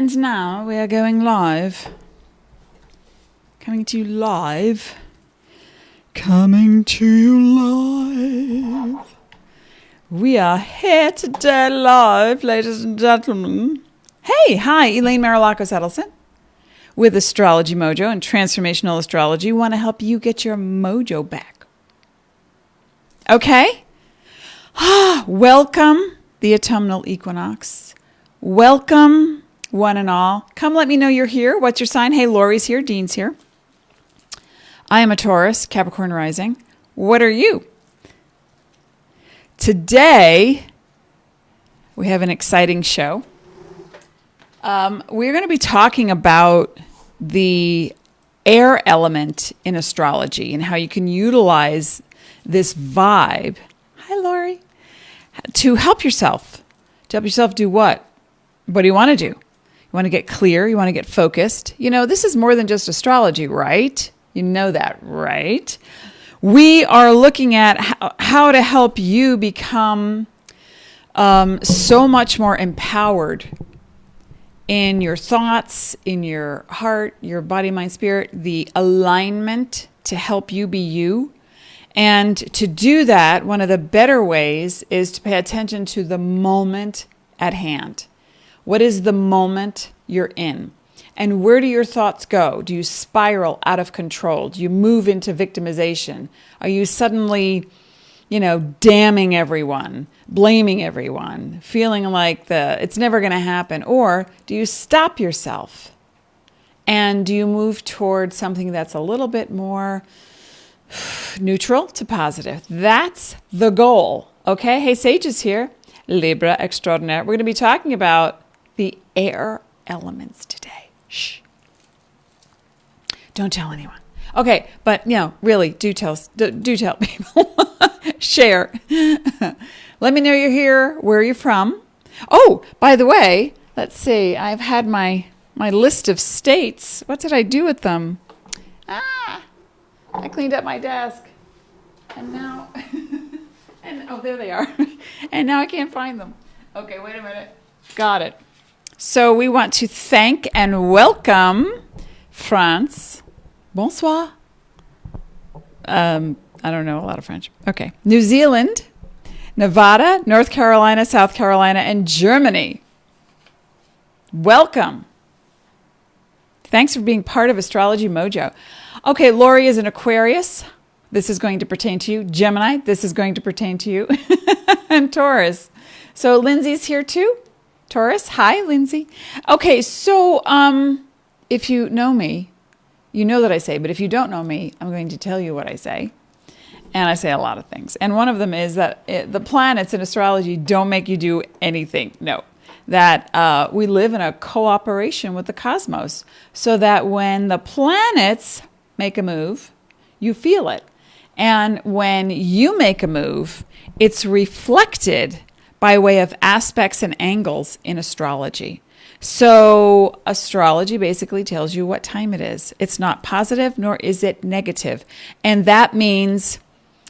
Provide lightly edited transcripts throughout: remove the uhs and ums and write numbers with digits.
And now we are going live. Coming to you live. Coming to you live. We are here today live, ladies and gentlemen. Hey, hi, Elaine Marolakos Edelson with Astrology Mojo and Transformational Astrology. Want to help you get your mojo back. Okay? Welcome, the autumnal equinox. Welcome, one and all. Come let me know you're here. What's your sign? Hey, Lori's here. Dean's here. I am a Taurus, Capricorn rising. What are you? Today, we have an exciting show. We're going to be talking about the air element in astrology and how you can utilize this vibe. Hi, Lori. To help yourself. To help yourself do what? What do you want to do? You want to get clear. You want to get focused. You know, this is more than just astrology, right? You know that, right? We are looking at how to help you become so much more empowered in your thoughts, in your heart, your body, mind, spirit, the alignment to help you be you. And to do that, one of the better ways is to pay attention to the moment at hand. What is the moment you're in? And where do your thoughts go? Do you spiral out of control? Do you move into victimization? Are you suddenly, damning everyone, blaming everyone, feeling like it's never going to happen? Or do you stop yourself? And do you move towards something that's a little bit more neutral to positive? That's the goal. Okay? Hey, Sage is here. Libra extraordinaire. We're going to be talking about the air elements today. Shh. Don't tell anyone. Okay, but really, do tell people. Share. Let me know you're here. Where are you from? Oh, by the way, let's see. I've had my list of states. What did I do with them? I cleaned up my desk. And now there they are. And now I can't find them. Okay, wait a minute. Got it. So we want to thank and welcome France. Bonsoir. I don't know a lot of French. Okay. New Zealand, Nevada, North Carolina, South Carolina, and Germany. Welcome. Thanks for being part of Astrology Mojo. Okay, Lori is an Aquarius. This is going to pertain to you. Gemini, this is going to pertain to you. And Taurus. So Lindsay's here too. Taurus. Hi, Lindsay. Okay, so if you know me, you know that I say, but if you don't know me, I'm going to tell you what I say. And I say a lot of things. And one of them is that the planets in astrology don't make you do anything. No. That we live in a cooperation with the cosmos. So that when the planets make a move, you feel it. And when you make a move, it's reflected by way of aspects and angles in astrology. So astrology basically tells you what time it is. It's not positive, nor is it negative. And that means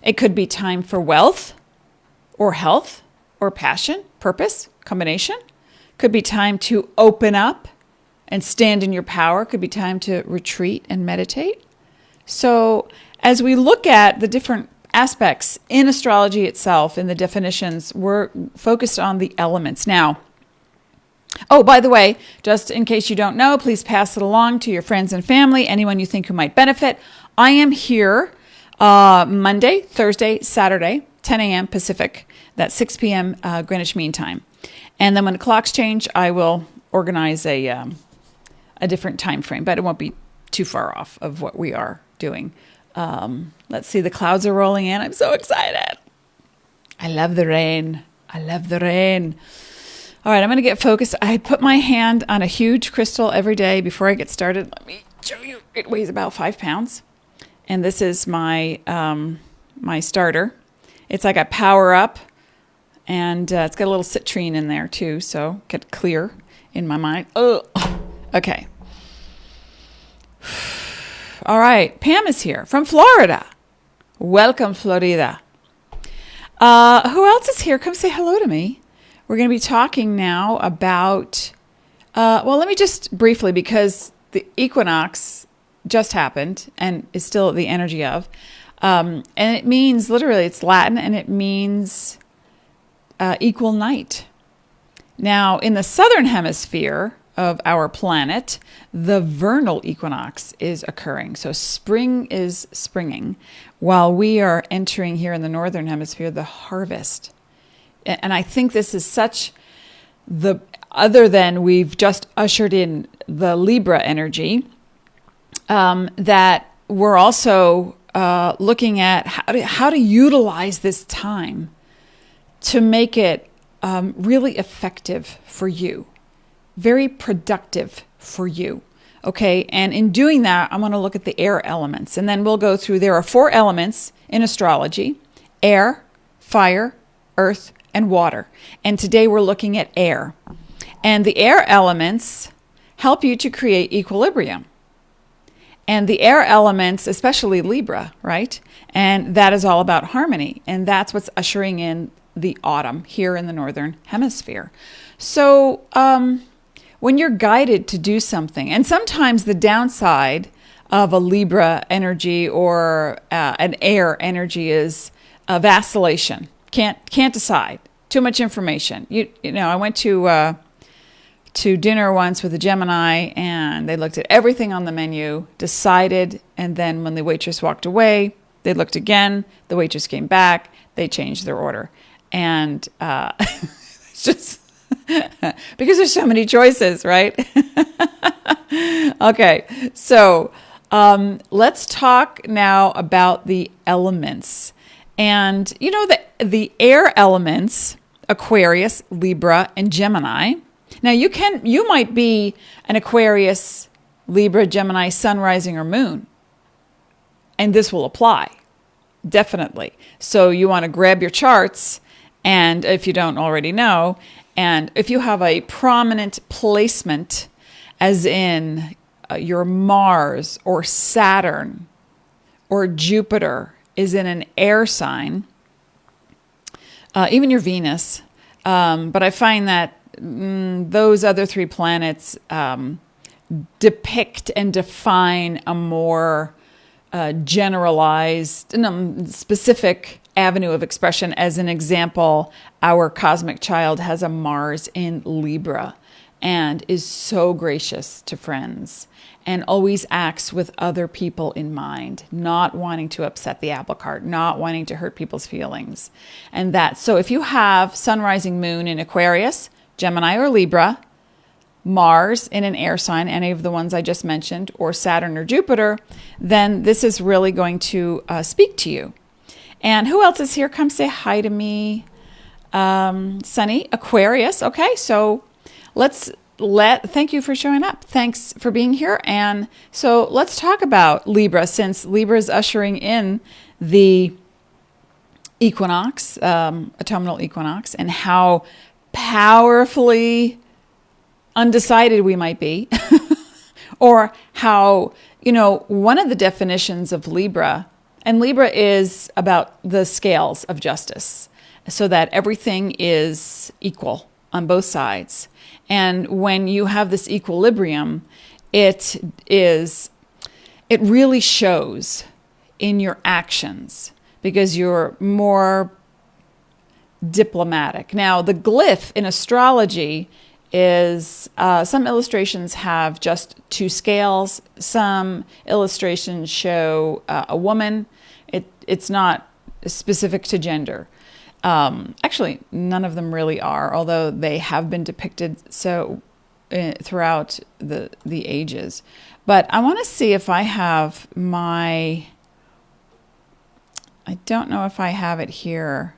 it could be time for wealth or health or passion, purpose, combination. Could be time to open up and stand in your power. Could be time to retreat and meditate. So as we look at the different aspects in astrology itself, in the definitions, we're focused on the elements. Now, oh, by the way, just in case you don't know, please pass it along to your friends and family, anyone you think who might benefit. I am here Monday, Thursday, Saturday, 10 a.m. Pacific. That's 6 p.m. Greenwich Mean Time. And then when the clocks change, I will organize a different time frame, but it won't be too far off of what we are doing. Let's see, the clouds are rolling in. I'm so excited. I love the rain. I love the rain. All right, I'm going to get focused. I put my hand on a huge crystal every day before I get started. Let me show you. It weighs about 5 pounds. And this is my my starter. It's like a power up. And it's got a little citrine in there too, so get clear in my mind. Oh, okay. All right, Pam is here from Florida. Welcome, Florida. Who else is here? Come say hello to me. We're going to be talking now about Well, let me just briefly, because the equinox just happened and is still the energy of, and it means, literally, it's Latin, and it means equal night. Now, in the southern hemisphere of our planet, the vernal equinox is occurring. So spring is springing, while we are entering here in the northern hemisphere the harvest. And I think this is such other than we've just ushered in the Libra energy, that we're also looking at how to utilize this time to make it really effective for you, very productive for you. Okay, and in doing that, I'm going to look at the air elements, and then we'll go through. There are 4 elements in astrology: air, fire, earth, and water. And today we're looking at air. And the air elements help you to create equilibrium. And the air elements, especially Libra, right? And that is all about harmony. And that's what's ushering in the autumn here in the northern hemisphere. So when you're guided to do something, and sometimes the downside of a Libra energy or an air energy is vacillation. Can't decide. Too much information. You know, I went to dinner once with a Gemini, and they looked at everything on the menu, decided, and then when the waitress walked away, they looked again. The waitress came back. They changed their order, and it's just because there's so many choices, right? Okay, so let's talk now about the elements. And you know, the air elements, Aquarius, Libra, and Gemini. Now you might be an Aquarius, Libra, Gemini, sun, rising, or moon. And this will apply, definitely. So you want to grab your charts, and if you don't already know, and if you have a prominent placement, as in your Mars or Saturn or Jupiter is in an air sign, even your Venus. But I find that those other 3 planets depict and define a more generalized, specific avenue of expression. As an example, our cosmic child has a Mars in Libra and is so gracious to friends and always acts with other people in mind, not wanting to upset the apple cart, not wanting to hurt people's feelings. And so if you have sun, rising, moon in Aquarius, Gemini, or Libra, Mars in an air sign, any of the ones I just mentioned, or Saturn or Jupiter, then this is really going to speak to you. And who else is here? Come say hi to me. Sunny, Aquarius. Okay, so thank you for showing up. Thanks for being here. And so let's talk about Libra, since Libra is ushering in the equinox, autumnal equinox, and how powerfully undecided we might be, or how, one of the definitions of Libra, and Libra is about the scales of justice, so that everything is equal on both sides. And when you have this equilibrium, it really shows in your actions, because you're more diplomatic. Now, the glyph in astrology is some illustrations have just 2 scales. Some illustrations show a woman. It's not specific to gender. Actually, none of them really are, although they have been depicted so throughout the ages. But I want to see if I have I don't know if I have it here.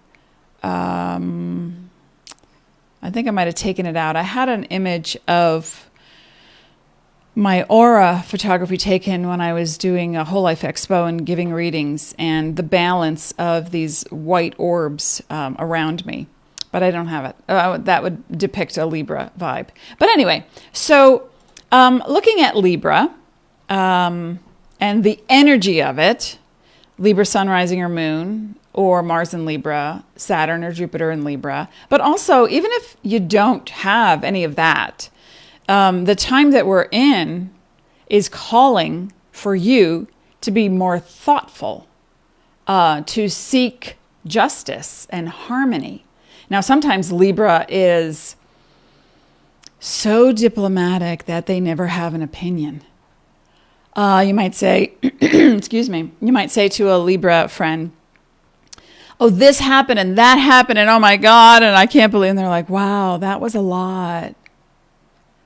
I think I might have taken it out. I had an image of my aura photography taken when I was doing a Whole Life Expo and giving readings, and the balance of these white orbs around me. But I don't have it. That would depict a Libra vibe. But anyway, so looking at Libra and the energy of it, Libra sun, rising, or moon, or Mars in Libra, Saturn or Jupiter in Libra. But also, even if you don't have any of that, The time that we're in is calling for you to be more thoughtful, to seek justice and harmony. Now, sometimes Libra is so diplomatic that they never have an opinion. You might say, excuse me, you might say to a Libra friend, oh, this happened and that happened and oh my God, and I can't believe, and they're like, wow, that was a lot.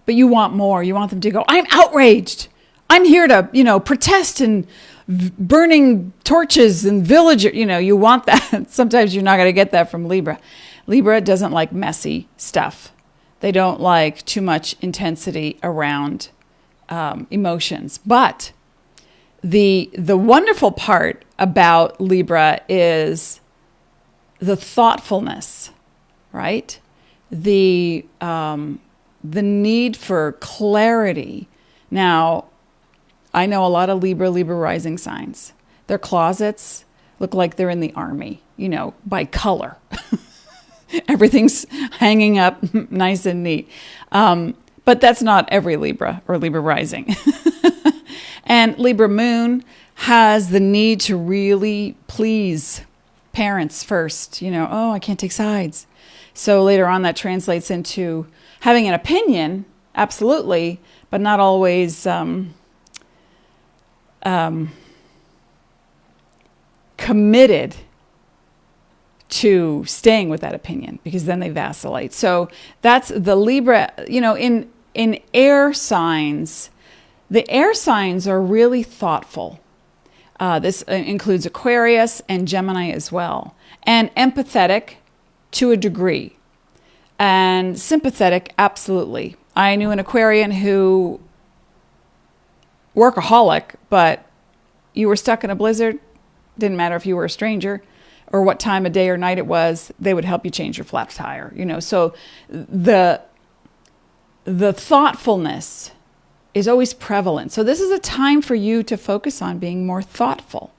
But you want more. You want them to go, I'm outraged. I'm here to, protest and burning torches and villagers. You want that. Sometimes you're not going to get that from Libra. Libra doesn't like messy stuff. They don't like too much intensity around emotions. But the wonderful part about Libra is the thoughtfulness, right? The need for clarity. Now, I know a lot of Libra rising signs. Their closets look like they're in the army, by color. Everything's hanging up nice and neat. But that's not every Libra or Libra rising. And Libra moon has the need to really please parents first. Oh, I can't take sides. So later on that translates into having an opinion, absolutely, but not always committed to staying with that opinion, because then they vacillate. So that's the Libra, in air signs. The air signs are really thoughtful. This includes Aquarius and Gemini as well. And empathetic to a degree. And sympathetic, absolutely. I knew an Aquarian who, workaholic, but you were stuck in a blizzard. Didn't matter if you were a stranger or what time of day or night it was, they would help you change your flat tire. So the thoughtfulness is always prevalent. So this is a time for you to focus on being more thoughtful.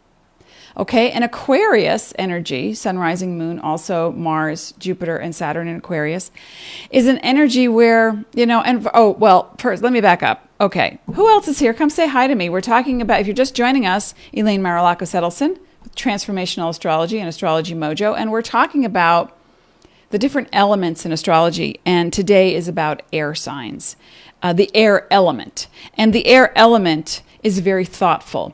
Okay, and Aquarius energy, sun, rising, moon, also Mars, Jupiter, and Saturn in Aquarius, is an energy where, first, let me back up. Okay, who else is here? Come say hi to me. We're talking about, if you're just joining us, Elaine Marolakos Edelson, transformational astrology and Astrology Mojo, and we're talking about the different elements in astrology, and today is about air signs, the air element. And the air element is very thoughtful.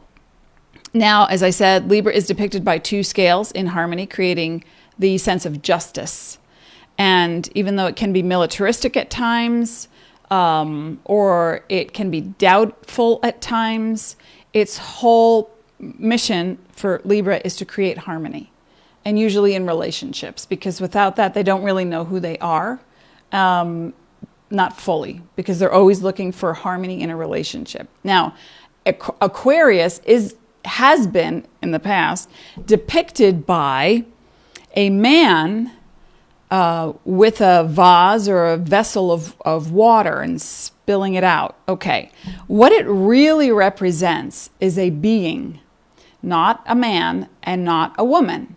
Now, as I said, Libra is depicted by two scales in harmony, creating the sense of justice. And even though it can be militaristic at times, or it can be doubtful at times, its whole mission for Libra is to create harmony, and usually in relationships, because without that, they don't really know who they are, not fully, because they're always looking for harmony in a relationship. Now, Aquarius has been in the past depicted by a man with a vase or a vessel of water and spilling it out. Okay, what it really represents is a being, not a man and not a woman,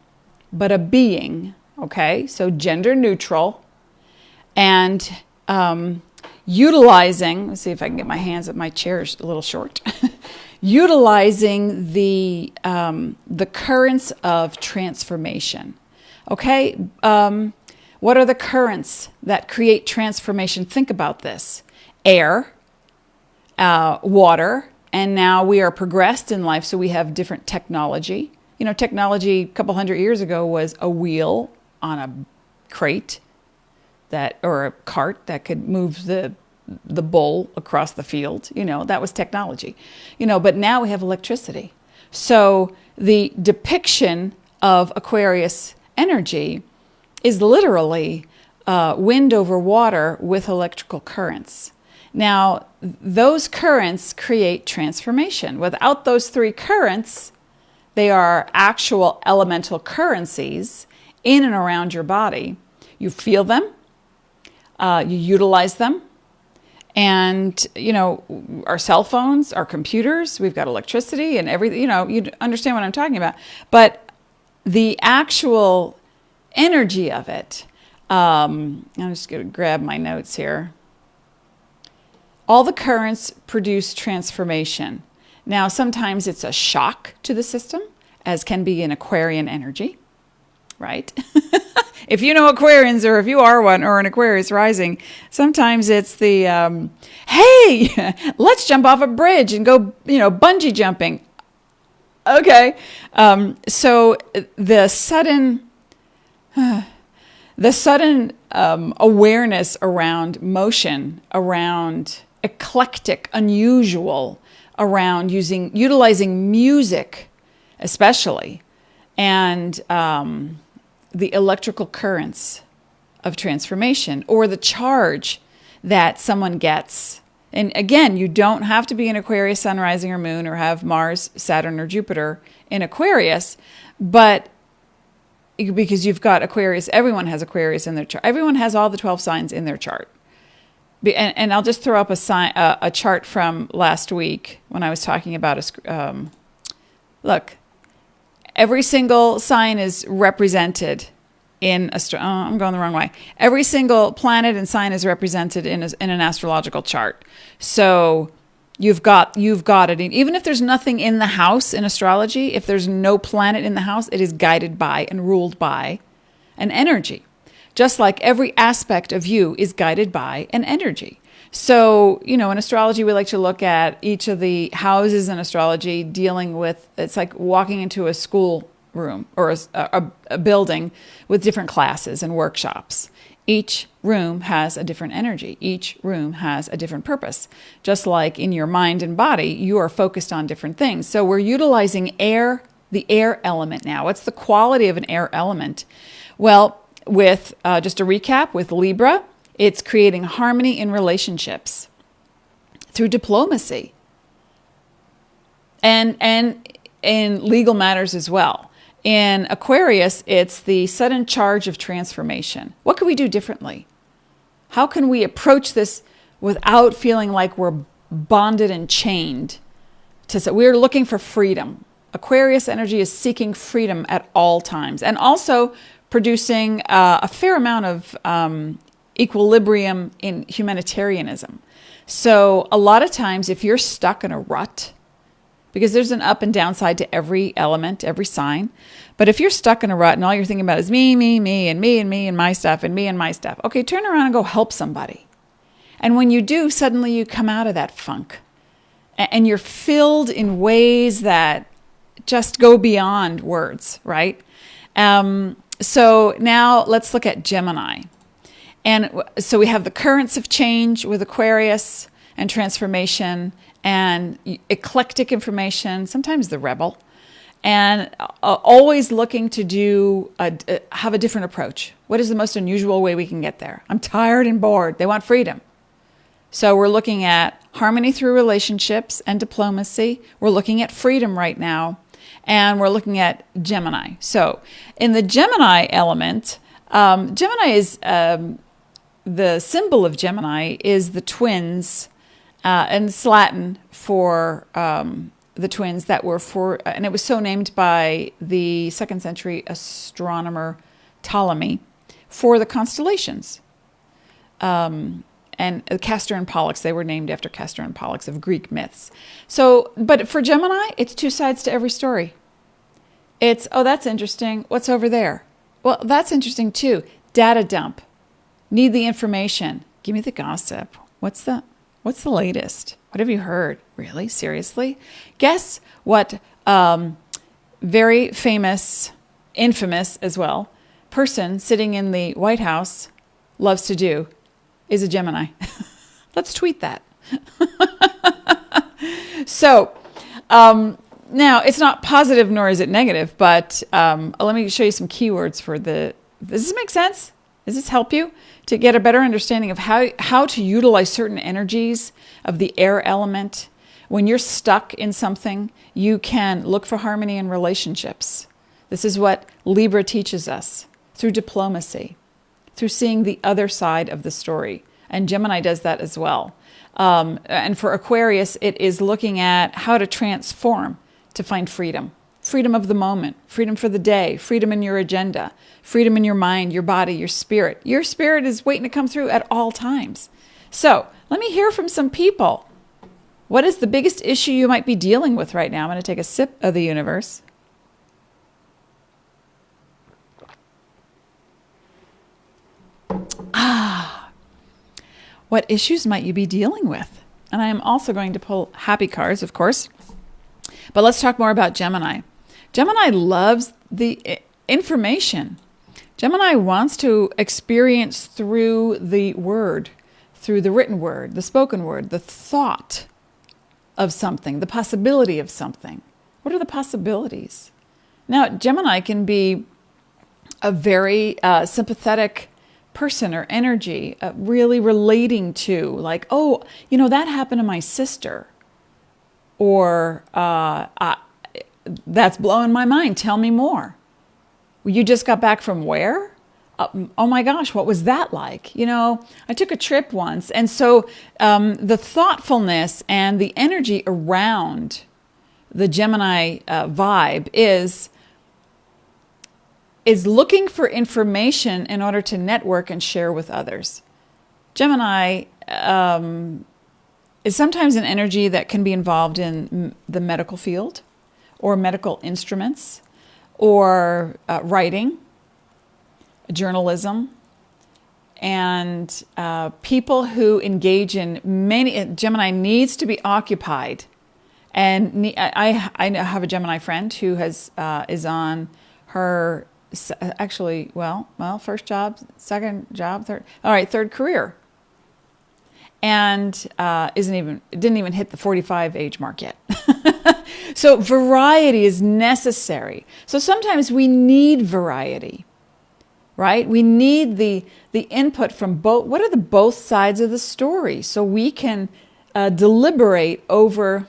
but a being. Okay, so gender neutral, and utilizing, let's see if I can get my hands up, my chair's a little short, utilizing the currents of transformation. Okay, what are the currents that create transformation? Think about this. Air, water, and now we are progressed in life, so we have different technology. Technology a couple hundred years ago was a wheel on a crate or a cart that could move the bull across the field. That was technology. But now we have electricity. So the depiction of Aquarius energy is literally wind over water with electrical currents. Now, those currents create transformation. Without those three currents, they are actual elemental currencies in and around your body. You feel them, you utilize them, and, our cell phones, our computers, we've got electricity and everything, you understand what I'm talking about. But the actual energy of it, I'm just going to grab my notes here. All the currents produce transformation. Now, sometimes it's a shock to the system, as can be an Aquarian energy, right? If you know Aquarians, or if you are one, or an Aquarius rising, sometimes it's the, hey, let's jump off a bridge and go, bungee jumping. Okay. So the sudden awareness around motion, around eclectic, unusual, around utilizing music, especially, and the electrical currents of transformation, or the charge that someone gets. And again, you don't have to be an Aquarius sun, rising, or moon, or have Mars, Saturn, or Jupiter in Aquarius, but because you've got Aquarius, everyone has Aquarius in their chart. Everyone has all the 12 signs in their chart. And I'll just throw up a chart from last week when I was talking about look, every single sign is represented in I'm going the wrong way. Every single planet and sign is represented in an astrological chart. So you've got it. Even if there's nothing in the house in astrology, if there's no planet in the house, it is guided by and ruled by an energy. Just like every aspect of you is guided by an energy. So, in astrology, we like to look at each of the houses in astrology dealing with, it's like walking into a school room or a building with different classes and workshops. Each room has a different energy. Each room has a different purpose. Just like in your mind and body, you are focused on different things. So we're utilizing the air element now. What's the quality of an air element? Well, with just a recap, with Libra, it's creating harmony in relationships through diplomacy and in legal matters as well. In Aquarius, it's the sudden charge of transformation. What can we do differently? How can we approach this without feeling like we're bonded and chained? We're looking for freedom. Aquarius energy is seeking freedom at all times, and also producing a fair amount of equilibrium in humanitarianism. So a lot of times, if you're stuck in a rut, because there's an up and down side to every element, every sign. But if you're stuck in a rut and all you're thinking about is me, and me, and my stuff, and me and my stuff, okay, turn around and go help somebody. And when you do, suddenly you come out of that funk. And you're filled in ways that just go beyond words, right? So now let's look at Gemini. And so we have the currents of change with Aquarius and transformation and eclectic information, sometimes the rebel, and always looking to have a different approach. What is the most unusual way we can get there? I'm tired and bored. They want freedom. So we're looking at harmony through relationships and diplomacy. We're looking at freedom right now, and we're looking at Gemini. So in the Gemini element, Gemini is, the symbol of Gemini is the twins, and it's Latin for the twins that were and it was so named by the 2nd century astronomer Ptolemy for the constellations. And Castor and Pollux, they were named after Castor and Pollux of Greek myths. So, but for Gemini, it's two sides to every story. It's, oh, that's interesting. What's over there? Well, that's interesting too. Data dump. Need the information. Give me the gossip. What's the latest? What have you heard? Really? Seriously? Guess what very famous, infamous as well, person sitting in the White House loves to do is a Gemini. Let's tweet that. So now it's not positive nor is it negative, but let me show you some keywords for does this make sense? Does this help you to get a better understanding of how to utilize certain energies of the air element? When you're stuck in something, you can look for harmony in relationships. This is what Libra teaches us through diplomacy, through seeing the other side of the story. And Gemini does that as well. And for Aquarius, it is looking at how to transform to find freedom. Freedom of the moment, freedom for the day, freedom in your agenda, freedom in your mind, your body, your spirit. Your spirit is waiting to come through at all times. So Let me hear from some people. What is the biggest issue you might be dealing with right now? I'm going to take a sip of the universe. What issues might you be dealing with? And I am also going to pull happy cards, of course. But let's talk more about Gemini. Gemini loves the information. Gemini wants to experience through the word, through the written word, the spoken word, the thought of something, the possibility of something. What are the possibilities? Now, Gemini can be a very sympathetic person or energy, really relating to, like, oh, you know, that happened to my sister. Or, that's blowing my mind. Tell me more. You just got back from where? Oh my gosh, what was that like? You know, I took a trip once. And so the thoughtfulness and the energy around the Gemini vibe is looking for information in order to network and share with others. Gemini is sometimes an energy that can be involved in the medical field or medical instruments or writing, journalism, and people who engage in many. Gemini needs to be occupied. And I have a Gemini friend who is on her actually, first job, second job, third career, and didn't even hit the 45 age mark yet. So variety is necessary. So sometimes we need variety, right? We need the input from both. What are the both sides of the story? So we can deliberate over,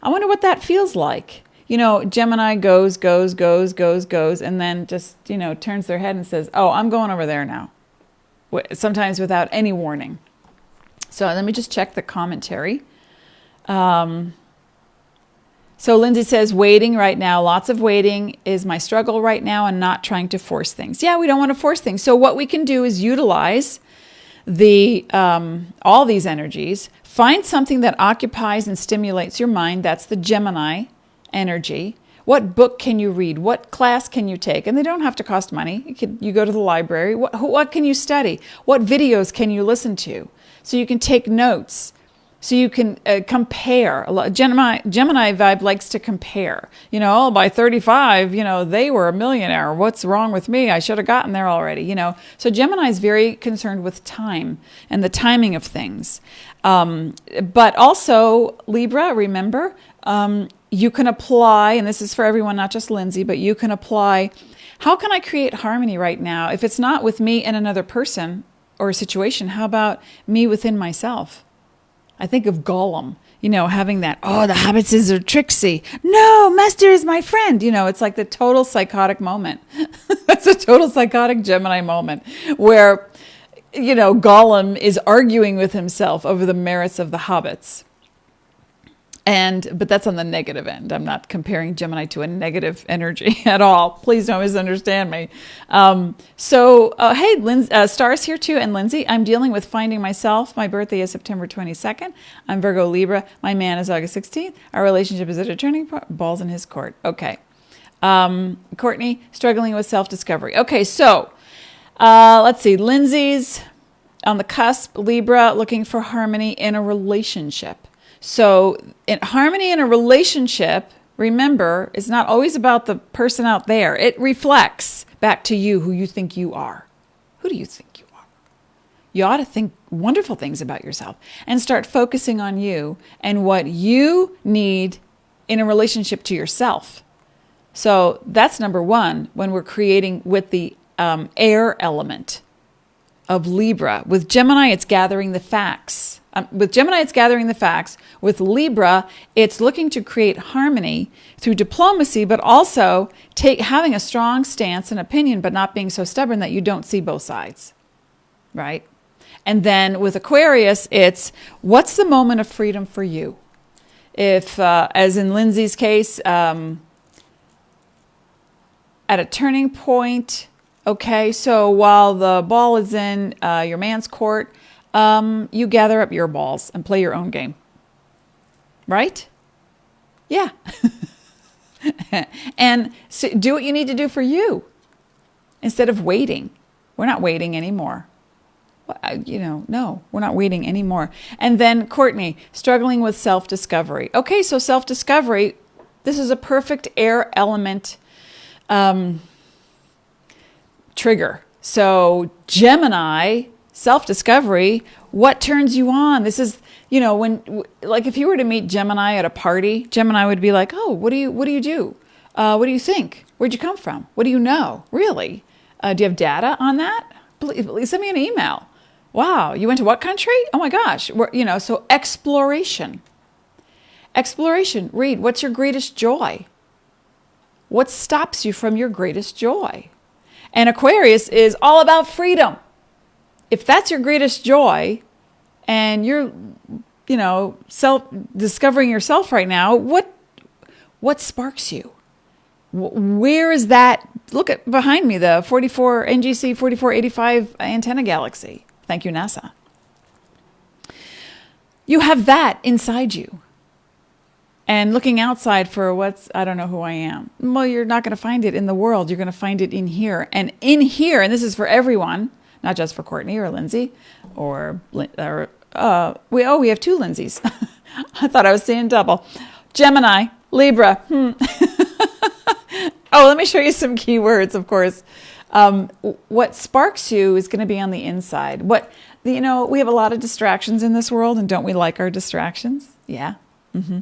I wonder what that feels like. You know, Gemini goes, and then just, turns their head and says, oh, I'm going over there now. Sometimes without any warning. So let me just check the commentary. So Lindsay says, waiting right now. Lots of waiting is my struggle right now and not trying to force things. Yeah, we don't want to force things. So what we can do is utilize all these energies. Find something that occupies and stimulates your mind. That's the Gemini energy. What book can you read? What class can you take? And they don't have to cost money. You go to the library. What can you study? What videos can you listen to? So you can take notes. So you can compare. Gemini vibe likes to compare. By 35, they were a millionaire. What's wrong with me? I should have gotten there already. So Gemini is very concerned with time and the timing of things. But also Libra, remember, you can apply, and this is for everyone, not just Lindsay, but you can apply, how can I create harmony right now? If it's not with me and another person or a situation, how about me within myself? I think of Gollum, having that, the hobbits are tricksy. No, Master is my friend. It's like the total psychotic moment. That's a total psychotic Gemini moment where, Gollum is arguing with himself over the merits of the hobbits. But that's on the negative end. I'm not comparing Gemini to a negative energy at all. Please don't misunderstand me. Hey, Star's here too. And Lindsay, I'm dealing with finding myself. My birthday is September 22nd. I'm Virgo Libra. My man is August 16th. Our relationship is at a turning point. Balls in his court. Okay. Courtney, struggling with self-discovery. Okay, so let's see. Lindsay's on the cusp. Libra, looking for harmony in a relationship. So harmony in a relationship, remember, is not always about the person out there. It reflects back to you who you think you are. Who do you think you are? You ought to think wonderful things about yourself and start focusing on you and what you need in a relationship to yourself. So that's number one when we're creating with the air element of Libra. With Gemini, it's gathering the facts. With Gemini, it's gathering the facts. With Libra, it's looking to create harmony through diplomacy, but also having a strong stance and opinion, but not being so stubborn that you don't see both sides, right? And then with Aquarius, it's what's the moment of freedom for you? If, as in Lindsay's case, at a turning point, okay, so while the ball is in your man's court, you gather up your balls and play your own game. Right? Yeah. And so do what you need to do for you instead of waiting. We're not waiting anymore. No, we're not waiting anymore. And then Courtney, struggling with self-discovery. Okay, so self-discovery, this is a perfect air element trigger. So Gemini, self-discovery, what turns you on? This is, when, like if you were to meet Gemini at a party, Gemini would be like, oh, what do you do? What do you think? Where'd you come from? What do you know? Really? Do you have data on that? Please send me an email. Wow, you went to what country? Oh my gosh. So exploration. Exploration. Read, what's your greatest joy? What stops you from your greatest joy? And Aquarius is all about freedom. If that's your greatest joy and you're, discovering yourself right now, what sparks you? Where is that? Look at behind me, the NGC 4485 antenna galaxy. Thank you, NASA. You have that inside you. And looking outside for I don't know who I am. Well, you're not going to find it in the world. You're going to find it in here. And in here, and this is for everyone, not just for Courtney or Lindsay we have two Lindsays. I thought I was seeing double. Gemini, Libra. Oh, let me show you some keywords, of course. What sparks you is going to be on the inside. We have a lot of distractions in this world, and don't we like our distractions? Yeah. Mm-hmm.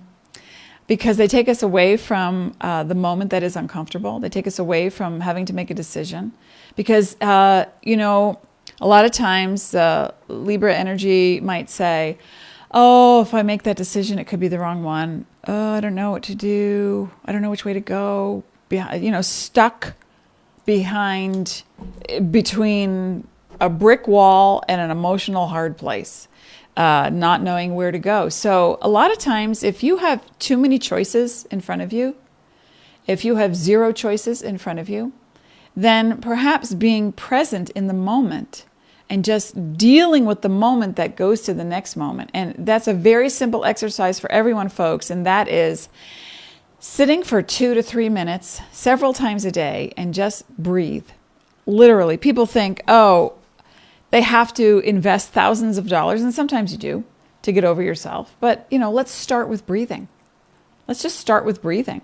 Because they take us away from the moment that is uncomfortable. They take us away from having to make a decision. Because, a lot of times Libra energy might say, oh, if I make that decision, it could be the wrong one. Oh, I don't know what to do. I don't know which way to go. Stuck between a brick wall and an emotional hard place. Not knowing where to go. So a lot of times, if you have too many choices in front of you, if you have zero choices in front of you, then perhaps being present in the moment and just dealing with the moment that goes to the next moment. And that's a very simple exercise for everyone, folks. And that is sitting for 2 to 3 minutes several times a day and just breathe. Literally, people think, oh, they have to invest thousands of dollars, and sometimes you do, to get over yourself. But, let's start with breathing. Let's just start with breathing.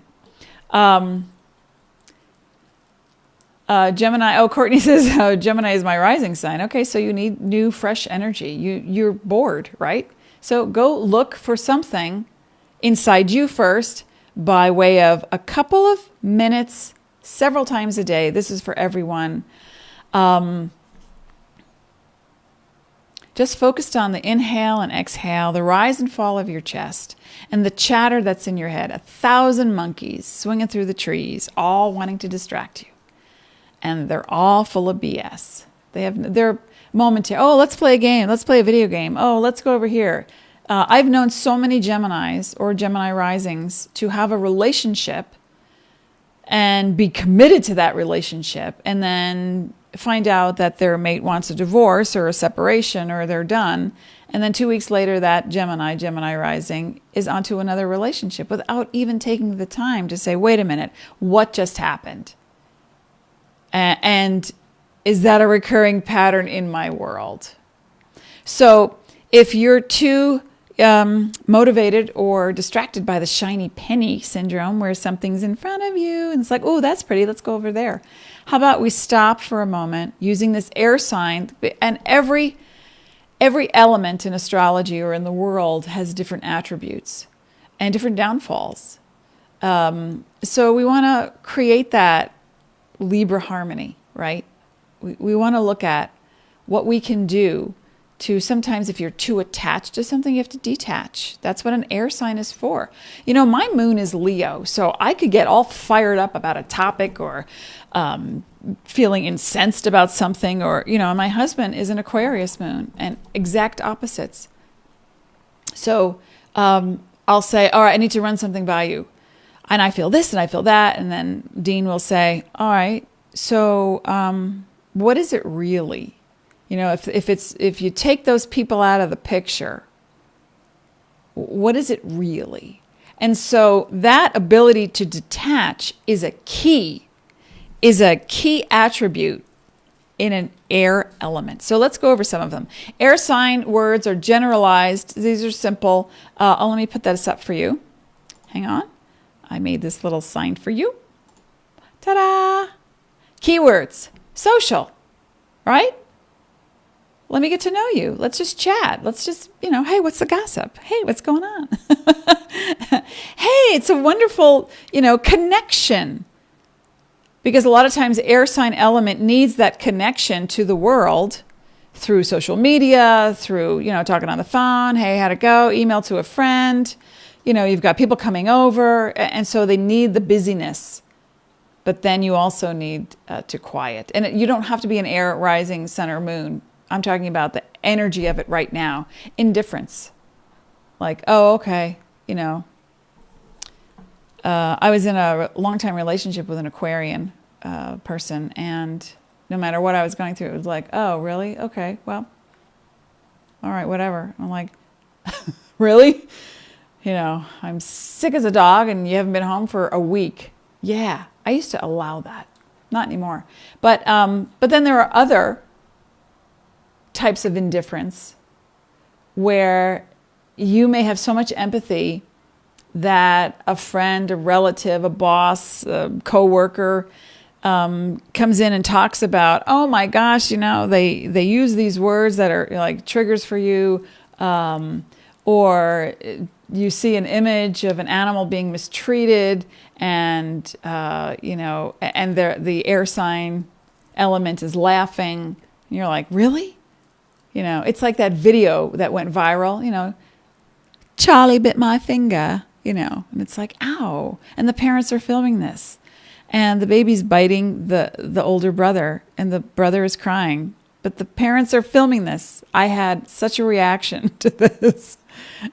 Gemini, Courtney says, Gemini is my rising sign. Okay, so you need new, fresh energy. You're bored, right? So go look for something inside you first by way of a couple of minutes, several times a day. This is for everyone. Just focused on the inhale and exhale, the rise and fall of your chest, and the chatter that's in your head. 1,000 monkeys swinging through the trees, all wanting to distract you. And they're all full of BS. They're momentary. Oh, let's play a game. Let's play a video game. Oh, let's go over here. I've known so many Geminis or Gemini risings to have a relationship and be committed to that relationship, and then find out that their mate wants a divorce or a separation, or they're done. And then 2 weeks later, that Gemini rising is onto another relationship without even taking the time to say, wait a minute, what just happened? And is that a recurring pattern in my world? So if you're too motivated or distracted by the shiny penny syndrome, where something's in front of you and it's like, oh, that's pretty, let's go over there. How about we stop for a moment using this air sign? And every element in astrology or in the world has different attributes and different downfalls. So we want to create that Libra harmony, right? We want to look at what we can do to, sometimes if you're too attached to something, you have to detach. That's what an air sign is for. My moon is Leo, so I could get all fired up about a topic or feeling incensed about something, or, my husband is an Aquarius moon, and exact opposites. So I'll say, all right, I need to run something by you. And I feel this and I feel that. And then Dean will say, all right, so what is it really? if you take those people out of the picture, what is it really? And so that ability to detach is a key attribute in an air element. So let's go over some of them. Air sign words are generalized. These are simple. Let me put this up for you. Hang on. I made this little sign for you. Ta-da! Keywords. Social. Right? Let me get to know you. Let's just chat. Let's just, hey, what's the gossip? Hey, what's going on? Hey, it's a wonderful, connection. Because a lot of times air sign element needs that connection to the world through social media, through, talking on the phone. Hey, how'd it go? Email to a friend. You've got people coming over. And so they need the busyness. But then you also need to quiet. And you don't have to be an air rising sun or moon. I'm talking about the energy of it right now. Indifference. Like, oh, okay, I was in a long-time relationship with an Aquarian person, and no matter what I was going through, it was like, oh, really? Okay, well, all right, whatever. I'm like, really? I'm sick as a dog, and you haven't been home for a week. Yeah, I used to allow that. Not anymore. But then there are other types of indifference where you may have so much empathy that a friend, a relative, a boss, a coworker comes in and talks about, oh my gosh, they use these words that are like triggers for you, or you see an image of an animal being mistreated, and and the air sign element is laughing. And you're like, really? It's like that video that went viral. Charlie bit my finger. And it's like, ow. And the parents are filming this. And the baby's biting the older brother, and the brother is crying. But the parents are filming this. I had such a reaction to this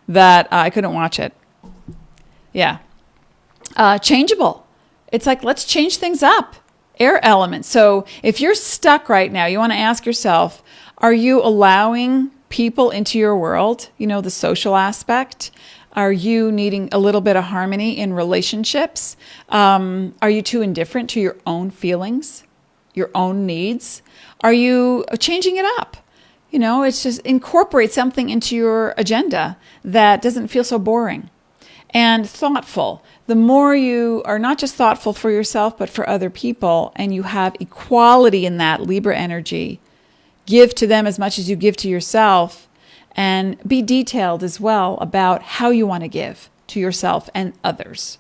that I couldn't watch it. Yeah. Changeable. It's like, let's change things up. Air element. So if you're stuck right now, you want to ask yourself, are you allowing people into your world? The social aspect. Are you needing a little bit of harmony in relationships? Are you too indifferent to your own feelings, your own needs? Are you changing it up? It's just incorporate something into your agenda that doesn't feel so boring. And thoughtful. The more you are not just thoughtful for yourself, but for other people, and you have equality in that Libra energy, give to them as much as you give to yourself. And be detailed as well about how you want to give to yourself and others.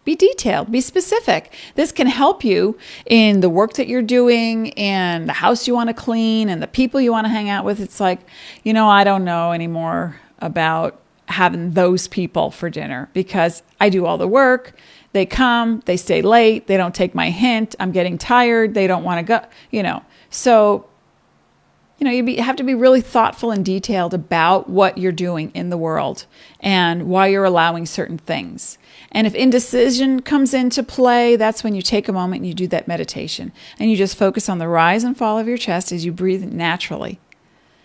Be detailed, be specific. This can help you in the work that you're doing, and the house you want to clean, and the people you want to hang out with. It's like, I don't know anymore about having those people for dinner because I do all the work. They come, they stay late, they don't take my hint. I'm getting tired, they don't want to go, So you have to be really thoughtful and detailed about what you're doing in the world and why you're allowing certain things. And if indecision comes into play, that's when you take a moment and you do that meditation. And you just focus on the rise and fall of your chest as you breathe naturally.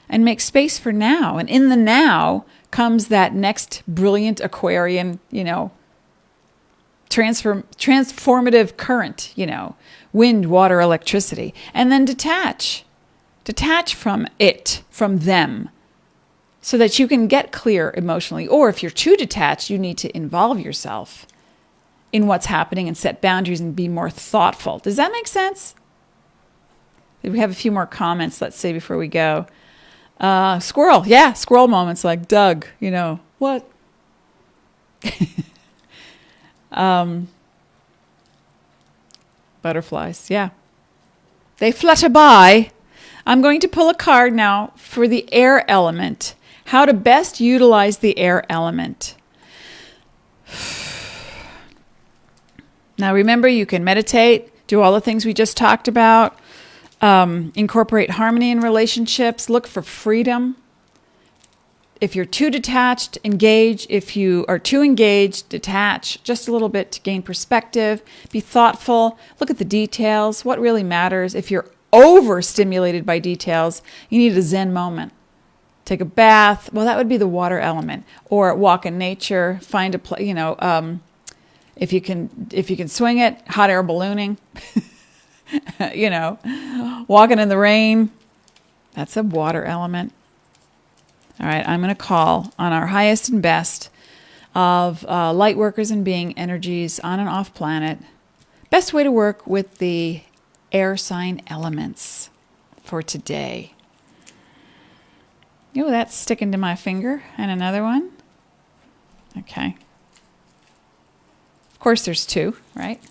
And make space for now. And in the now comes that next brilliant Aquarian, transformative current, wind, water, electricity. And then detach. Detach from it, from them, so that you can get clear emotionally. Or if you're too detached, you need to involve yourself in what's happening and set boundaries and be more thoughtful. Does that make sense? We have a few more comments, let's say, before we go. Squirrel. Yeah, squirrel moments like Doug, what? Butterflies, yeah. They flutter by. I'm going to pull a card now for the air element. How to best utilize the air element. Now remember, you can meditate, do all the things we just talked about, incorporate harmony in relationships, look for freedom. If you're too detached, engage. If you are too engaged, detach just a little bit to gain perspective. Be thoughtful. Look at the details. What really matters. If you're overstimulated by details, you need a Zen moment. Take a bath. Well, that would be the water element. Or walk in nature. Find a place. If you can swing it, hot air ballooning. Walking in the rain. That's a water element. All right, I'm going to call on our highest and best of light workers and being energies on and off planet. Best way to work with the air sign elements for today. Oh, that's sticking to my finger. And another one. Okay. Of course, there's two, right?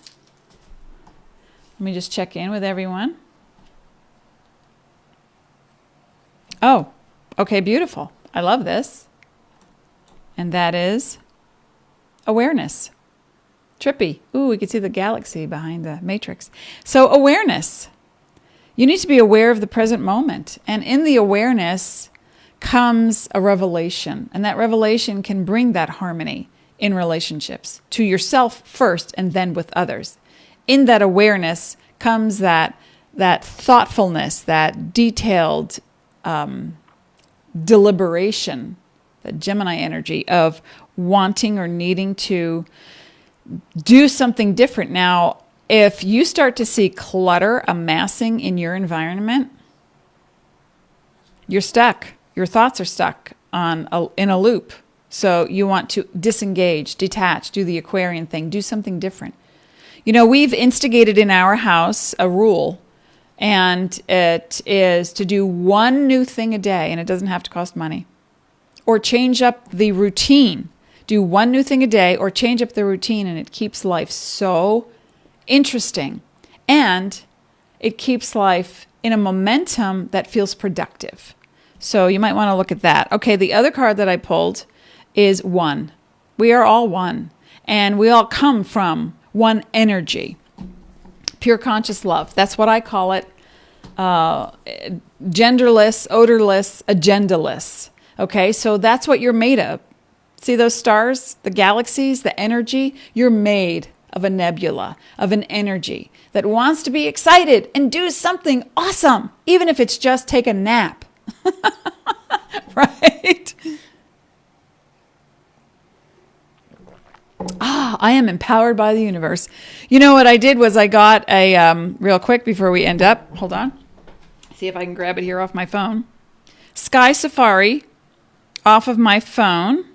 Let me just check in with everyone. Oh, okay, beautiful. I love this. And that is awareness. Trippy. Ooh, we can see the galaxy behind the matrix. So awareness. You need to be aware of the present moment. And in the awareness comes a revelation. And that revelation can bring that harmony in relationships to yourself first and then with others. In that awareness comes that thoughtfulness, that detailed deliberation, the Gemini energy of wanting or needing to do something different. Now, if you start to see clutter amassing in your environment, you're stuck. Your thoughts are stuck in a loop. So you want to disengage, detach, do the Aquarian thing, do something different. We've instigated in our house a rule, and it is to do one new thing a day, and it doesn't have to cost money. Or change up the routine. Do one new thing a day or change up the routine, and it keeps life so interesting. And it keeps life in a momentum that feels productive. So you might want to look at that. Okay, the other card that I pulled is one. We are all one. And we all come from one energy. Pure conscious love. That's what I call it. Genderless, odorless, agendaless. Okay, so that's what you're made of. See those stars, the galaxies, the energy? You're made of a nebula, of an energy that wants to be excited and do something awesome, even if it's just take a nap. Right? I am empowered by the universe. You know what I did was I got a, real quick before we end up, hold on. See if I can grab it here off my phone. Sky Safari off of my phone.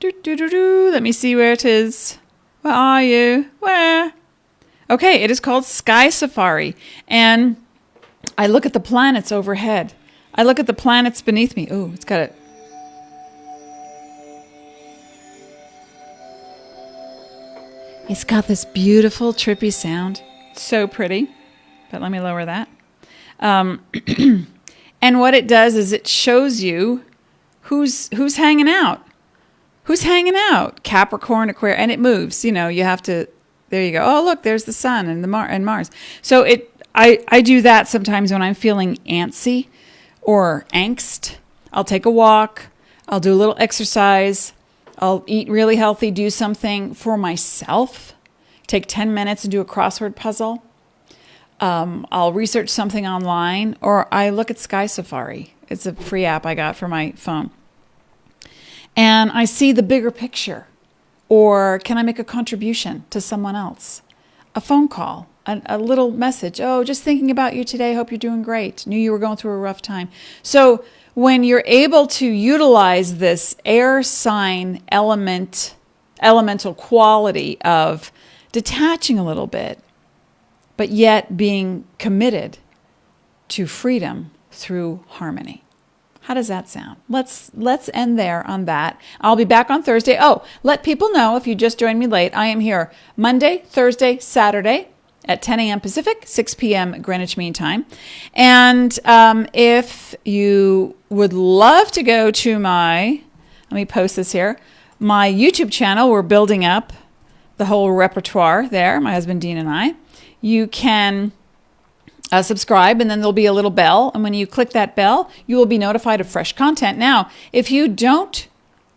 Let me see where it is. Where are you? Where? Okay, it is called Sky Safari. And I look at the planets overhead. I look at the planets beneath me. Ooh, it's got it. It's got this beautiful, trippy sound. So pretty. But let me lower that. And what it does is it shows you who's hanging out. Who's hanging out? Capricorn, Aquarius, and it moves. You have to. There you go. Oh, look, there's the sun and and Mars. So I do that sometimes when I'm feeling antsy or angst. I'll take a walk. I'll do a little exercise. I'll eat really healthy. Do something for myself. Take 10 minutes and do a crossword puzzle. I'll research something online, or I look at Sky Safari. It's a free app I got for my phone. And I see the bigger picture. Or can I make a contribution to someone else? A phone call, a little message. Oh, just thinking about you today. Hope you're doing great. Knew you were going through a rough time. So when you're able to utilize this air sign elemental quality of detaching a little bit, but yet being committed to freedom through harmony. How does that sound? Let's end there on that. I'll be back on Thursday. Oh, let people know if you just joined me late, I am here Monday, Thursday, Saturday at 10 a.m. Pacific, 6 p.m. Greenwich Mean Time. And if you would love to go to let me post this here, my YouTube channel, we're building up the whole repertoire there, my husband Dean and I. You can subscribe, and then there'll be a little bell. And when you click that bell, you will be notified of fresh content. Now, if you don't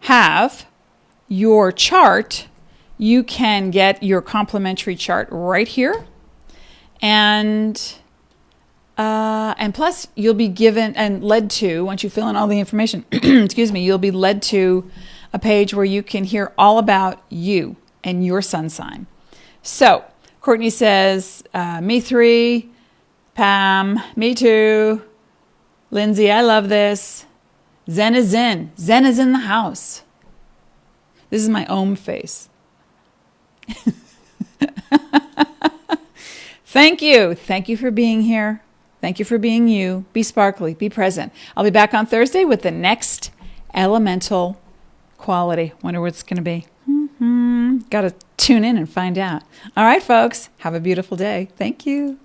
have your chart, you can get your complimentary chart right here. And And plus, you'll be given and led to, once you fill in all the information, excuse me, you'll be led to a page where you can hear all about you and your sun sign. So, Courtney says, me 3, Pam, me too, Lindsay, I love this. Zen is in. Zen is in the house. This is my Om face. Thank you. Thank you for being here. Thank you for being you. Be sparkly. Be present. I'll be back on Thursday with the next elemental quality. Wonder what it's going to be. Got to tune in and find out. All right, folks. Have a beautiful day. Thank you.